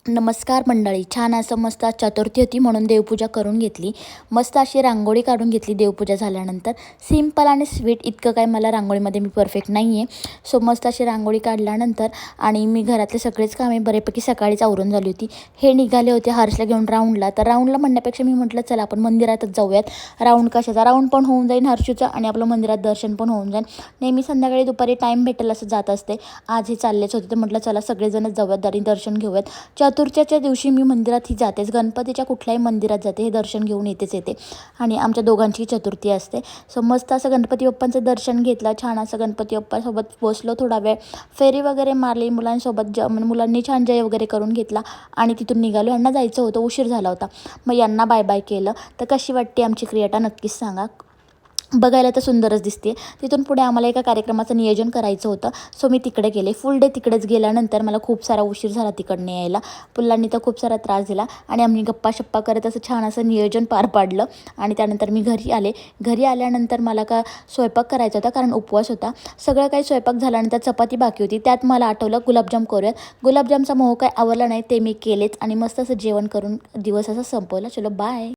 नमस्कार मंडळी. छान असं मस्त आज चतुर्थी होती म्हणून देवपूजा करून घेतली. मस्त अशी रांगोळी काढून घेतली देवपूजा झाल्यानंतर. सिंपल आणि स्वीट, इतकं काय मला रांगोळीमध्ये मी परफेक्ट नाही आहे. सो मस्त अशी रांगोळी काढल्यानंतर आणि मी घरातले सगळेच कामे बऱ्यापैकी सकाळीच आवरून झाली होती. हे निघाले होते हर्षला घेऊन राऊंडला. तर राऊंडला म्हणण्यापेक्षा मी म्हटलं चला आपण मंदिरातच जाऊयात. राऊंड कशाचा, राऊंड पण होऊन जाईल हर्षूचं आणि आपलं मंदिरात दर्शन पण होऊन जाईल. नेहमी संध्याकाळी दुपारी टाईम भेटेल असं जात असते. आज हे चाललेच होते तर म्हटलं चला सगळेजणच जाऊयात आणि दर्शन घेऊयात. चतुर्थीच्या दिवशी मी मंदिरात ही जातेच, गणपतीच्या कुठल्याही मंदिरात जाते, हे दर्शन घेऊन येते आणि आमच्या दोघांची चतुर्थी असते. सो मस्त असं गणपती बाप्पांचं दर्शन घेतलं. छान असं गणपती बाप्पासोबत बसलो, थोडा वेळ फेरी वगैरे मारली मुलांसोबत. मुलांनी छान जय वगैरे करून घेतला आणि तिथून निघालो. यांना जायचं होतं, उशीर झाला होता. मग यांना बाय बाय केलं. तर कशी वाटते आमची क्रिएटा नक्कीच सांगा. बघायला तर सुंदरच दिसते. तिथून पुढे आम्हाला एका कार्यक्रमाचं नियोजन करायचं होतं. सो मी तिकडे गेले. फुल डे तिकडेच गेल्यानंतर मला खूप सारा उशीर झाला तिकडनं यायला. मुलांनी तर खूप सारा त्रास दिला आणि आम्ही गप्पा करत असं छान असं नियोजन पार पाडलं आणि त्यानंतर मी घरी आले. घरी आल्यानंतर मला स्वयंपाक करायचा होता कारण उपवास होता. सगळं काही स्वयंपाक झाल्यानंतर चपाती बाकी होती. त्यात मला आठवलं गुलाबजाम करूयात. गुलाबजामचा मोह काय आवडला नाही, ते मी केलेच आणि मस्त असं जेवण करून दिवस असं संपवला. चलो बाय.